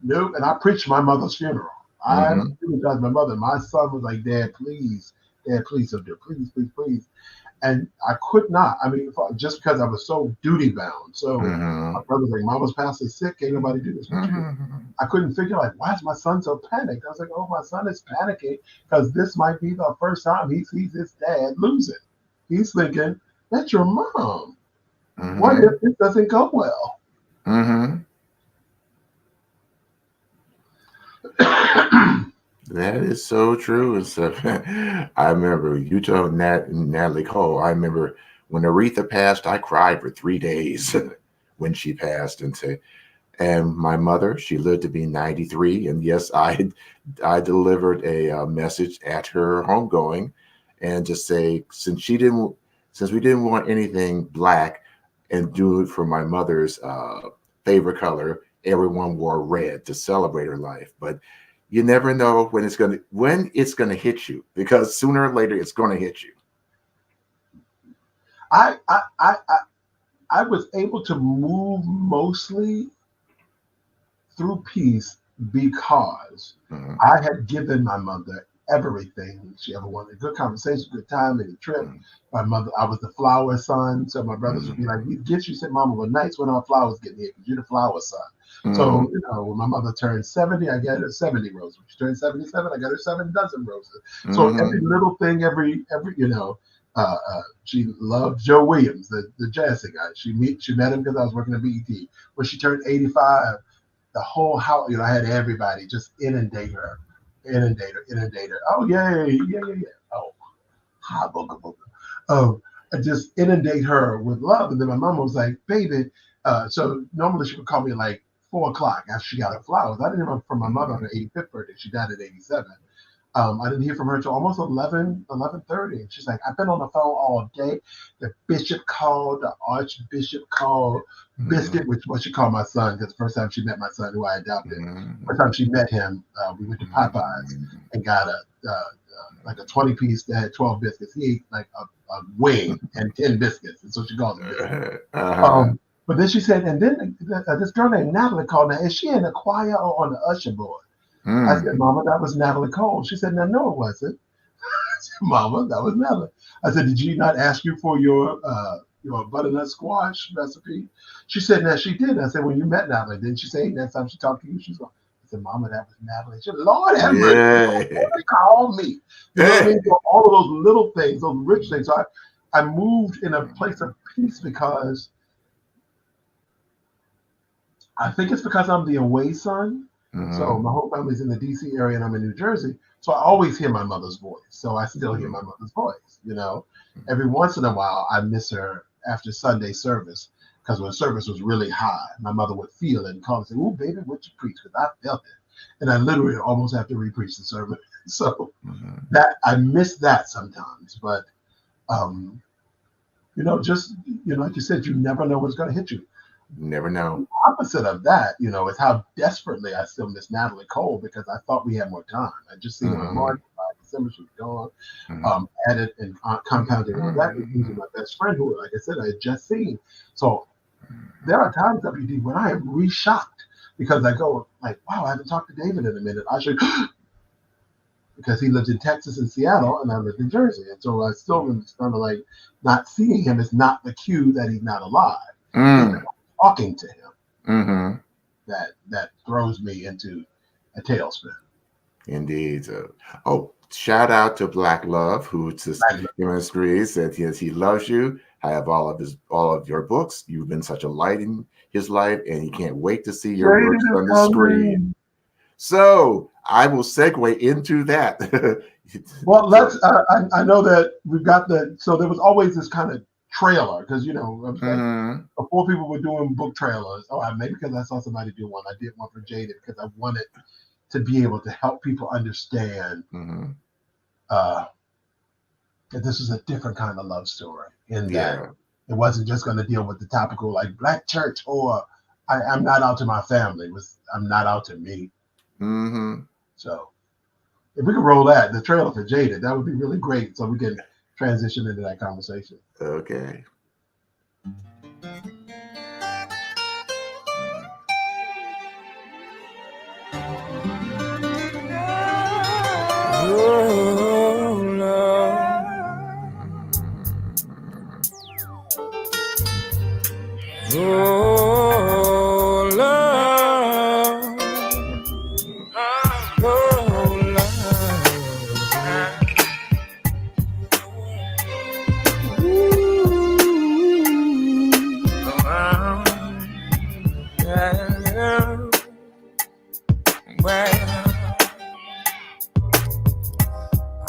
Nope. And I preached my mother's funeral. I sympathized my mother. My son was like, Dad, please don't do it. Please. And I could not. I mean, just because I was so duty bound. So my brother was like, Mama's passing sick. Ain't nobody do this with you. I couldn't figure like, why is my son so panicked? I was like, oh, my son is panicking because this might be the first time he sees his dad lose it. He's thinking, that's your mom. What if this doesn't go well? That is so true and stuff. I remember you told Natalie Cole. I remember when Aretha passed, I cried for 3 days when she passed. And my mother, she lived to be 93. And yes, I delivered a message at her homegoing, and just say, since we didn't want anything black and do it for my mother's favorite color, everyone wore red to celebrate her life. But you never know when it's gonna hit you, because sooner or later it's gonna hit you. I was able to move mostly through peace because I had given my mother everything she ever wanted. Good conversation, good time, any trip. My mother, I was the flower son, so my brothers would be like, we get you, said, Mama, well, nights when our flowers get here, because you're the flower son. So, when my mother turned 70, I got her 70 roses. When she turned 77, I got her 7 dozen roses. So every little thing, every she loved Joe Williams, the jazz singer. She met him because I was working at BET. When she turned 85, the whole house, I had everybody just inundate her. Oh, yay. Oh, ha, booga, booga. Oh, I just inundate her with love. And then my mom was like, baby, so normally she would call me at like 4:00 after she got her flowers. I didn't hear from my mother on her 85th birthday. She died at 87. I didn't hear from her until almost 11:30. And she's like, I've been on the phone all day. The bishop called, the archbishop called, Biscuit, which is what she called my son, because the first time she met my son, who I adopted, first time she met him, we went to Popeyes and got like a 20-piece that had 12 biscuits. He ate like a wing and 10 biscuits. And so she calls it biscuit. But then she said, and then this girl named Natalie called. Now, is she in the choir or on the usher board? I said, Mama, that was Natalie Cole. She said, no, it wasn't. I said, Mama, that was Natalie. I said, did she not ask you for your butternut squash recipe. She said that she did. I said, well, you met Natalie. Didn't she say next time she talked to you, she's going, I said, Mama, that was Natalie. She said, Lord have mercy. Yeah. They call me. You know what I mean? So all of those little things, those rich things. So I moved in a place of peace because I think it's because I'm the away son. So my whole family's in the DC area and I'm in New Jersey. So I always hear my mother's voice. So I still hear my mother's voice, Every once in a while, I miss her after Sunday service because when service was really high, my mother would feel it and call and say, "Ooh, baby, what you preach?" Because I felt it. And I literally almost have to re-preach the sermon. So that I miss that sometimes. But, just, like you said, you never know what's going to hit you. Never know. The opposite of that, is how desperately I still miss Natalie Cole because I thought we had more time. I just seen her in March, by December she was gone. Added and compounded all that with losing my best friend who, like I said, I had just seen. So there are times, WD, when I am re-shocked because I go like, wow, I haven't talked to David in a minute. I should, because he lived in Texas and Seattle and I lived in Jersey. And so I still am kind of like not seeing him is not the cue that he's not alive. Talking to him that throws me into a tailspin. Indeed. Shout out to Black Love, who just said he loves you. I have all of your books. You've been such a light in his life, and he can't wait to see your books on the screen. So I will segue into that. Well, I know that we've got that. So there was always this kind of trailer because before people were doing book trailers. Maybe because I saw somebody do one. I did one for Jaded because I wanted to be able to help people understand that this is a different kind of love story. In that it wasn't just going to deal with the topical like Black church or I'm not out to my family. I'm not out to me. So if we could roll the trailer for Jaded, that would be really great. So we can transition into that conversation. Okay. Oh, Lord. Oh, Lord. Oh, Lord.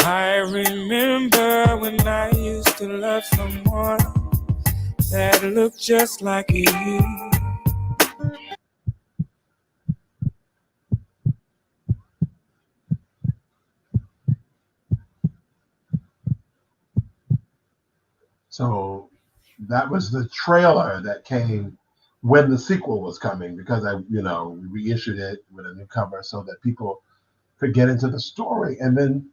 I remember when I used to love someone that looked just like you. So that was the trailer that came when the sequel was coming because we reissued it with a new cover so that people could get into the story. And then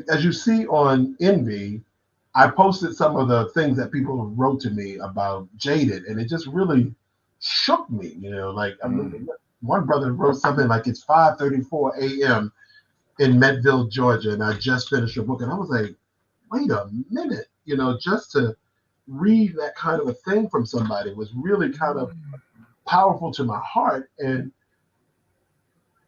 as you see on Envy, I posted some of the things that people wrote to me about Jaded, and it just really shook me. One brother wrote something like it's 5:34 a.m. in Meadville, Georgia, and I just finished a book, and I was like, wait a minute, just to read that kind of a thing from somebody was really kind of powerful to my heart. And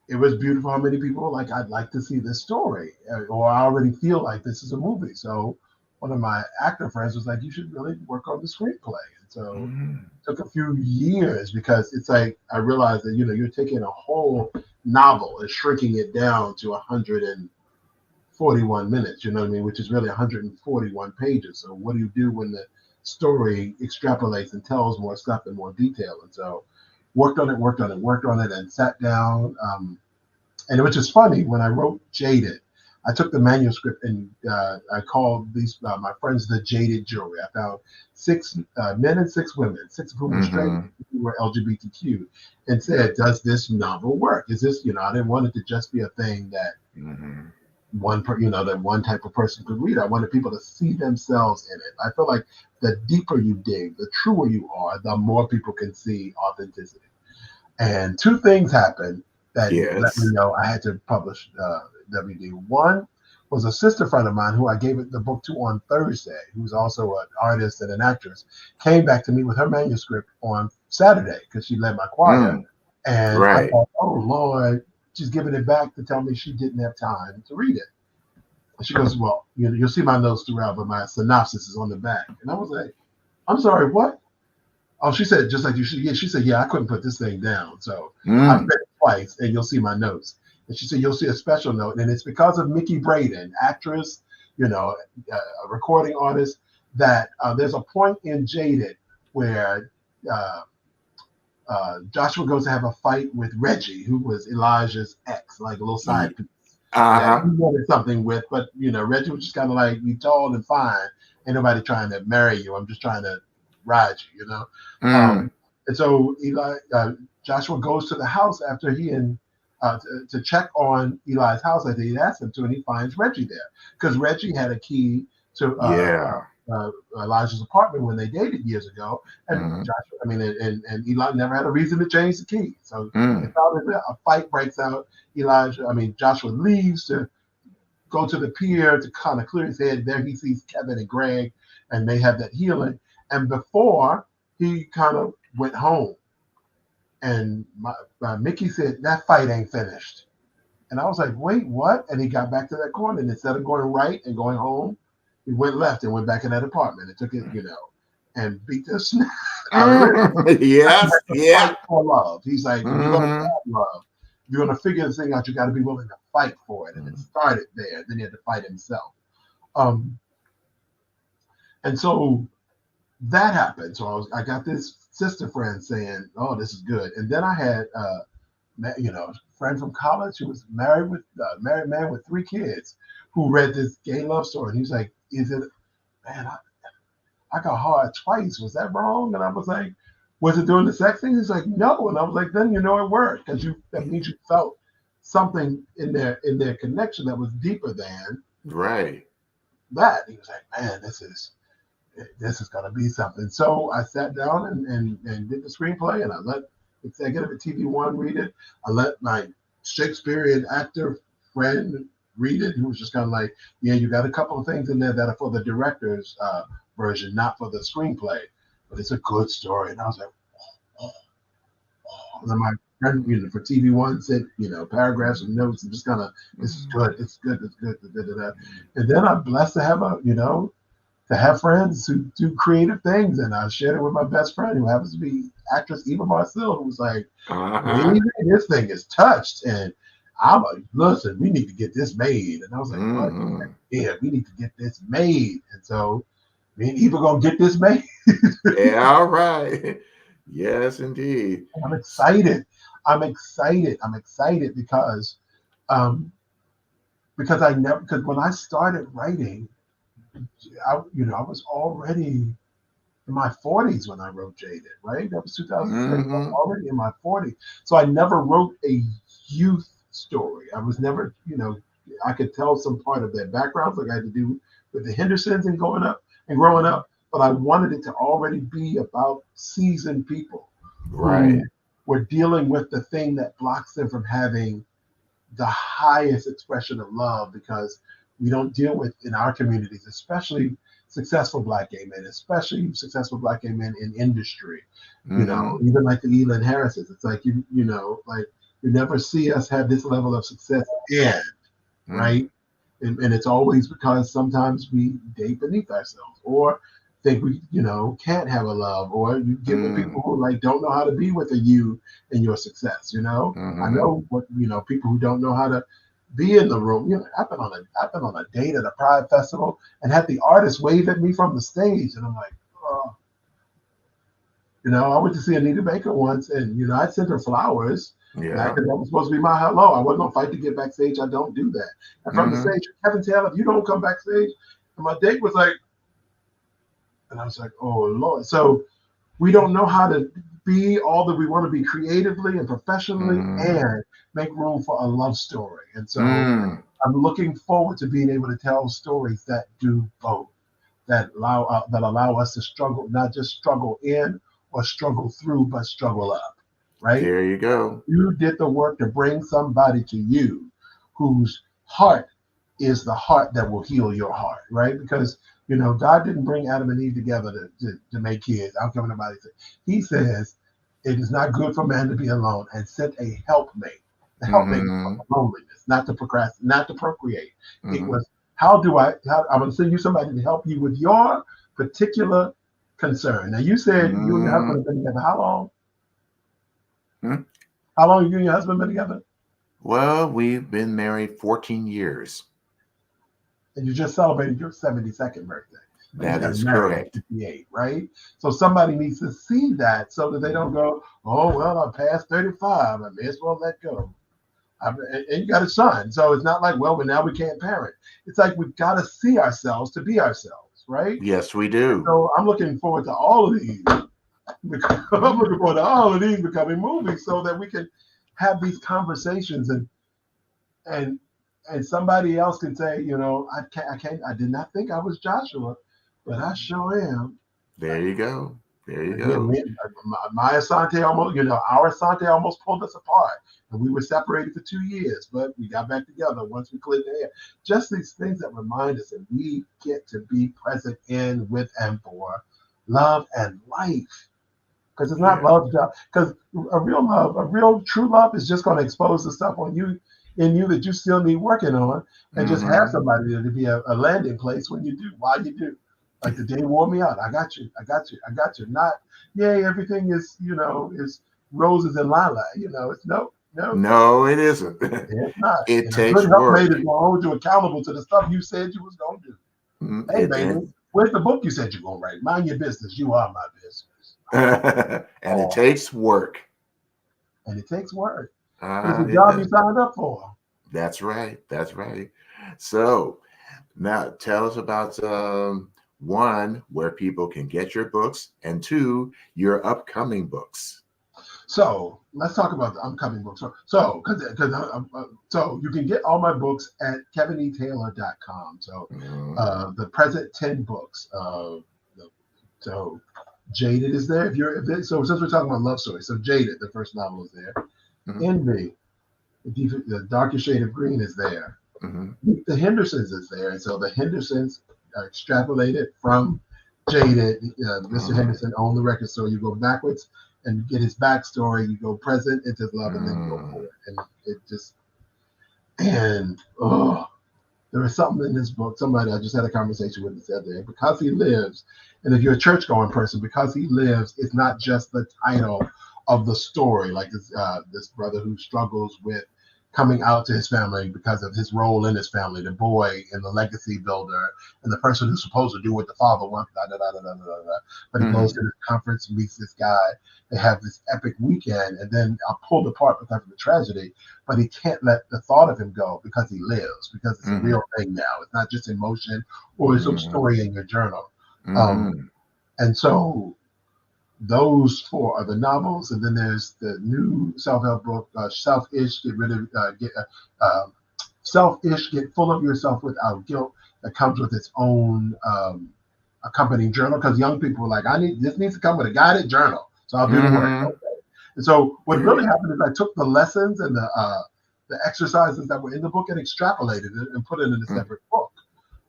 it was beautiful how many people were like, I'd like to see this story, or I already feel like this is a movie. So one of my actor friends was like, you should really work on the screenplay. And so it took a few years because it's like, I realized that, you're taking a whole novel and shrinking it down to 141 minutes, which is really 141 pages. So what do you do when the story extrapolates and tells more stuff in more detail? And so worked on it and sat down. And it was just funny when I wrote Jaded, I took the manuscript and I called these my friends the Jaded Jury. I found 6 men and 6 women, 6 of whom were straight, who were LGBTQ, and said, does this novel work? Is this, I didn't want it to just be a thing that that one type of person could read. I wanted people to see themselves in it. I feel like the deeper you dig, the truer you are, the more people can see authenticity. And 2 things happened that let me know I had to publish WD. One was a sister friend of mine who I gave the book to on Thursday, who's also an artist and an actress, came back to me with her manuscript on Saturday because she led my choir. And I thought, oh, Lord, she's giving it back to tell me she didn't have time to read it. And she goes, well, you'll see my notes throughout, but my synopsis is on the back. And I was like, I'm sorry, what? Oh, she said, just like you should. Yeah, she said, yeah, I couldn't put this thing down. So I read it twice, and you'll see my notes. And she said, you'll see a special note. And it's because of Mickey Braden, actress, a recording artist, that there's a point in Jaded where Joshua goes to have a fight with Reggie, who was Elijah's ex, like a little side piece. That he wanted something with, but Reggie was just kind of like, you tall and fine, ain't nobody trying to marry you. I'm just trying to ride you, And so Joshua goes to the house after he and to check on Eli's house as he'd asked him to, and he finds Reggie there because Reggie had a key to Elijah's apartment when they dated years ago, and Joshua, and Eli never had a reason to change the key. So a fight breaks out. Joshua leaves to go to the pier to kind of clear his head. There he sees Kevin and Greg, and they have that healing. And before he kind of went home, and Mickey said, that fight ain't finished. And I was like, wait, what? And he got back to that corner, and instead of going right and going home, he went left and went back in that apartment and took it, and beat the snap out of it. Yes, yeah. Fight for love. He's like, if you're going to have love, if you're going to figure this thing out, you got to be willing to fight for it. And it started there. Then he had to fight himself. And so that happened. So I got this sister friend saying, oh, this is good. And then I had, a friend from college who was married man with 3 kids who read this gay love story. And he was like, man, I got hard twice. Was that wrong? And I was like, was it doing the sex thing? He's like, no. And I was like, then it worked because that means you felt something in their connection that was deeper than that. He was like, man, this is gonna be something. So I sat down and did the screenplay, and I let executive at TVOne read it. I let my Shakespearean actor friend read it, who was just kind of like, yeah, you got a couple of things in there that are for the director's version, not for the screenplay, but it's a good story. And I was like, oh. And then my friend, for TVOne said, paragraphs and notes and just kind of, this is good, it's good. And then I'm blessed to have to have friends who do creative things. And I shared it with my best friend, who happens to be actress Eva Marcel, who was like, this thing is touched. And I'm like, listen, we need to get this made. And I was like, what? Yeah, we need to get this made. And so me and Eva gonna get this made. Yeah, all right. Yes, indeed. I'm excited because when I started writing, I was already in my 40s when I wrote Jaded, right? That was 2006. I was already in my 40s. So I never wrote a youth story. I was never, I could tell some part of their backgrounds, like I had to do with the Hendersons and growing up, but I wanted it to already be about seasoned people who were dealing with the thing that blocks them from having the highest expression of love, because we don't deal with, in our communities, especially successful Black gay men, in industry, even like the Elin Harrises. It's like, you never see us have this level of success right? And it's always because sometimes we date beneath ourselves, or think we, can't have a love, or you get with people who don't know how to be with you and your success, I know what, people who don't know how to be in the room. I've been on a date at a Pride festival and had the artist wave at me from the stage, and I'm like, oh. I went to see Anita Baker once, and I sent her flowers. Yeah, because that was supposed to be my hello. I wasn't gonna fight to get backstage. I don't do that. And from the stage, Kevin Taylor, if you don't come backstage, and my date was like, and I was like, oh Lord. So we don't know how to be all that we want to be creatively and professionally, and make room for a love story. And so I'm looking forward to being able to tell stories that do both, that allow us to struggle, not just struggle in or struggle through, but struggle up. Right? There you go. You did the work to bring somebody to you whose heart is the heart that will heal your heart, right? Because, God didn't bring Adam and Eve together to make kids. I'll come nobody say. He says, it is not good for man to be alone, and sent a helpmate. The helpmate was loneliness, not to procrastinate, not to procreate. It was, I'm going to send you somebody to help you with your particular concern. Now, you said you and your husband have been together how long? How long have you and your husband been together? Well, we've been married 14 years. And you just celebrated your 72nd birthday. That is correct. 58, right? So somebody needs to see that so that they don't go, oh, well, I'm past 35. I may as well let go. And you got a son. So it's not like, well, now we can't parent. It's like we've got to see ourselves to be ourselves, right? Yes, we do. So I'm looking forward to all of these. I'm looking forward to all of these becoming movies so that we can have these conversations and somebody else can say, I did not think I was Joshua, but I sure am. There you go. My Asante almost, our Asante almost pulled us apart, and we were separated for 2 years, but we got back together once we cleared the air. Just these things that remind us that we get to be present in, with, and for love and life. Because it's not love, because a real true love is just going to expose the stuff in you that you still need working on, and just have somebody there to be a landing place when you do, while you do. Like the day wore me out. I got you. Not, yay, everything is, is roses and lilac. It's no. No, it isn't. It's not. It takes work. It will hold you accountable to the stuff you said you was going to do. Hey, baby, where's the book you said you're going to write? Mind your business. You are my business. And it takes work. It's a job you signed up for. That's right. So now tell us about one, where people can get your books, and two, your upcoming books. So let's talk about the upcoming books. So you can get all my books at kevinetaylor.com. So the present 10 books. So JADED is there. So since we're talking about love stories, so JADED, the first novel, is there. Envy, the darker shade of green, is there. The Hendersons is there, and so the Hendersons are extrapolated from JADED. Mr. Henderson owned the record store. You go backwards and get his backstory. You go present into his love, and then you go forward. And it just, there is something in this book. Somebody I just had a conversation with and said there, because he lives, and if you're a church-going person, because he lives, it's not just the title of the story, like this brother who struggles with coming out to his family because of his role in his family, the boy and the legacy builder, and the person who's supposed to do what the father wants, but he goes to this conference, meets this guy, they have this epic weekend, and then are pulled apart because of the tragedy, but he can't let the thought of him go because he lives, because it's a real thing now. It's not just emotion or some story in your journal. And so those four are the novels, and then there's the new self-help book, Selfish, Selfish, Get Full of Yourself Without Guilt, that comes with its own accompanying journal, because young people are like, this needs to come with a guided journal, so I'll do the work. Okay. And so what really happened is I took the lessons and the exercises that were in the book and extrapolated it and put it in a separate book.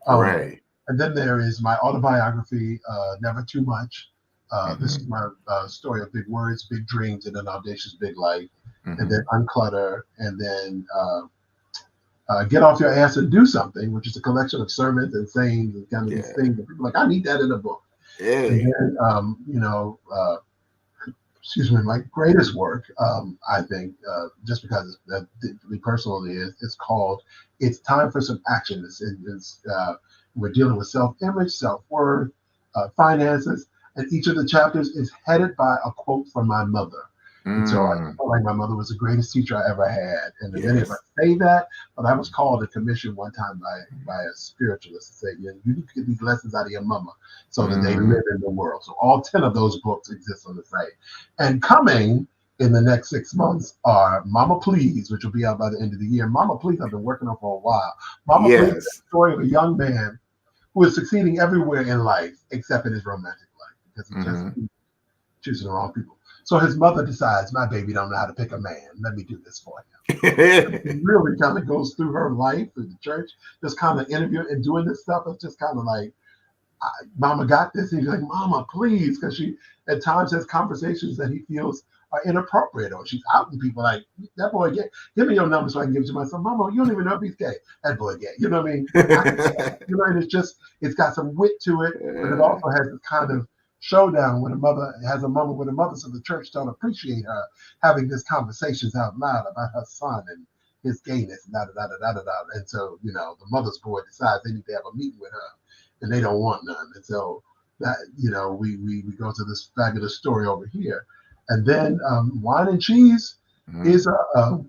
Right. And then there is my autobiography, Never Too Much. This is my story of big words, big dreams, and an audacious big life. And then Unclutter, and then Get Off Your Ass and Do Something, which is a collection of sermons and sayings and kind of these things that people are like, I need that in a book. And then, my greatest work, I think, just because it's deeply personal, it's called It's Time for Some Action. We're dealing with self-image, self-worth, finances, and each of the chapters is headed by a quote from my mother. And so I felt like my mother was the greatest teacher I ever had. And many of us say that, but I was called a commission one time by a spiritualist to say, you need to get these lessons out of your mama so that they live in the world. So all 10 of those books exist on the site. And coming in the next 6 months are Mama Please, which will be out by the end of the year. Mama Please, I've been working on for a while. Mama Please is the story of a young man who is succeeding everywhere in life except in his romantic life, because he just choosing the wrong people. So his mother decides, my baby don't know how to pick a man. Let me do this for him. It really kind of goes through her life through the church, just kind of interviewing and doing this stuff. It's just kind of like, Mama got this. And he's like, Mama, please, because she at times has conversations that he feels are inappropriate, or she's outing people like, that boy gay. Give me your number so I can give it to my son. Mama, you don't even know if he's gay. That boy gay. You know what I mean? You know, and it's got some wit to it, but it also has this kind of showdown when a mother has a moment with a mother, so the church don't appreciate her having these conversations out loud about her son and his gayness, and so, you know, the mother's board decides they need to have a meeting with her, and they don't want none, and so that, you know, we go to this fabulous story over here, and then Wine and Cheese is a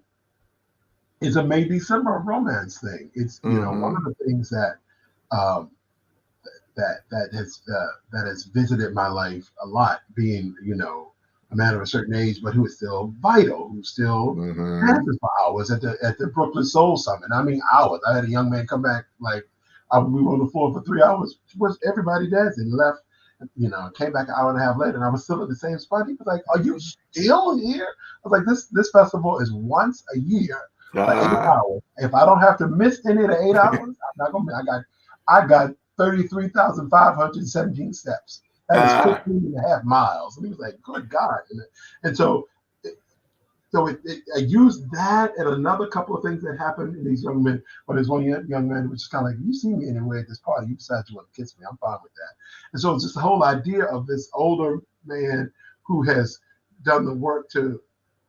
May December romance thing. It's, you know, one of the things that that has visited my life a lot, being, you know, a man of a certain age, but who is still vital, who still dances for hours at the Brooklyn Soul Summit. I mean, hours. I had a young man come back, like, we were on the floor for 3 hours, was everybody dancing, left, you know, came back an hour and a half later, and I was still at the same spot. He was like, are you still here? I was like, this festival is once a year for 8 hours. If I don't have to miss any of the 8 hours, I'm not gonna. I got 33,517 steps. That is 15 and a half miles. And he was like, good God. And so I used that and another couple of things that happened in these young men. But there's one young man which is kind of like, you see me anywhere at this party, you decide you want to kiss me, I'm fine with that. And so it's just the whole idea of this older man who has done the work to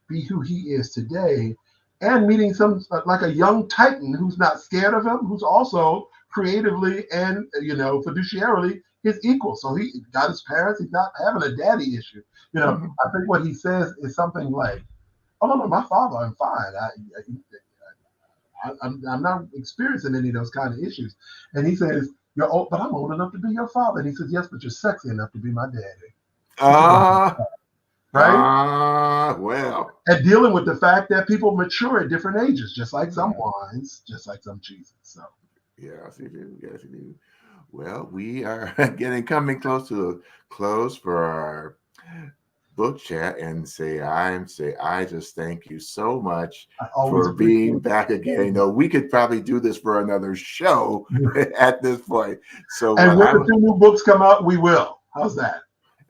be who he is today, and meeting some, like a young titan who's not scared of him, who's also creatively and, you know, fiduciarily his equal. So he got his parents. He's not having a daddy issue. You know, I think what he says is something like, "Oh no, my father, I'm fine. I'm not experiencing any of those kind of issues." And he says, "You're old, but I'm old enough to be your father." And he says, "Yes, but you're sexy enough to be my daddy." Right? Well. And dealing with the fact that people mature at different ages, just like some wines, just like some cheeses. So. Yes, you do. Yes, you do. Well, we are coming close to a close for our book chat, and I just thank you so much for being back again. You know, we could probably do this for another show at this point. So, and when the 2 new books come out, we will. How's that?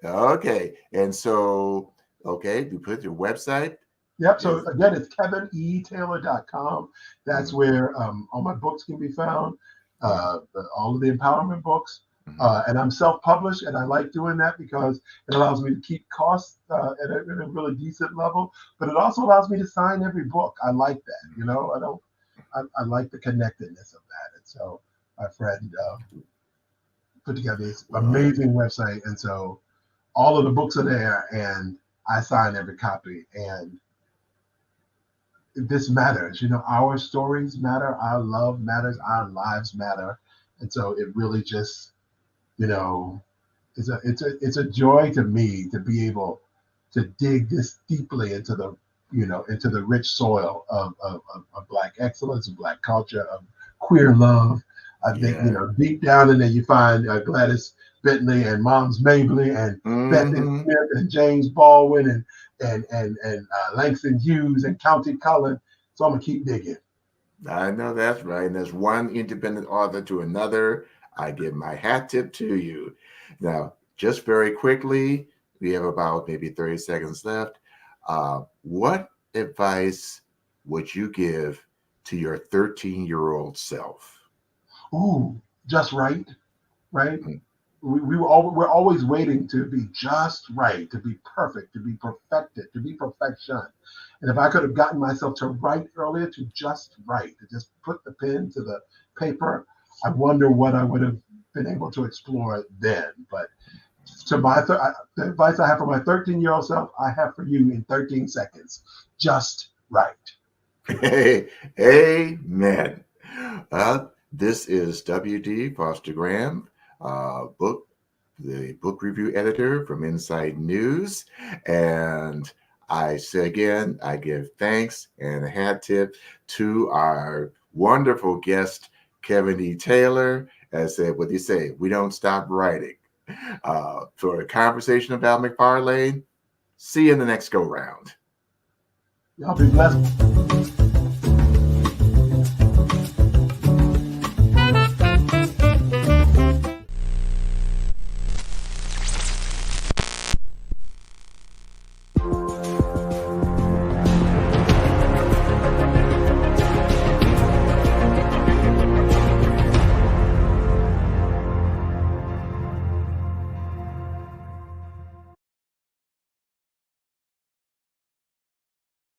Okay, and so you put your website. Yep. So again, it's KevinETaylor.com. That's where all my books can be found, all of the empowerment books. And I'm self-published, and I like doing that because it allows me to keep costs at a really decent level. But it also allows me to sign every book. I like that. You know, I like the connectedness of that. And so my friend put together this amazing website, and so all of the books are there, and I sign every copy. And this matters, you know, our stories matter, our love matters, our lives matter, and so it really just, you know, it's a joy to me to be able to dig this deeply into the, you know, into the rich soil of Black excellence, of Black culture, of queer love. I think, you know, deep down in there you find Gladys Bentley and Moms Mabley and Bethany Smith and James Baldwin and Langston Hughes and County Cullen. So I'm gonna keep digging. I know that's right. And there's one independent author to another. I give my hat tip to you. Now, just very quickly, we have about maybe 30 seconds left. What advice would you give to your 13-year-old self? Ooh, just right? We're always waiting to be just right, to be perfect, to be perfected, to be perfection. And if I could have gotten myself to write earlier, to just write, to just put the pen to the paper, I wonder what I would have been able to explore then. But to my the advice I have for my 13-year-old self, I have for you in 13 seconds. Just right. Hey, amen. This is W.D. Foster Graham, the book review editor from Inside News. And I say again, I give thanks and a hat tip to our wonderful guest, Kevin E. Taylor. As I said, what do you say? We don't stop writing. For a conversation about McFarlane, See you in the next go round. Y'all be blessed.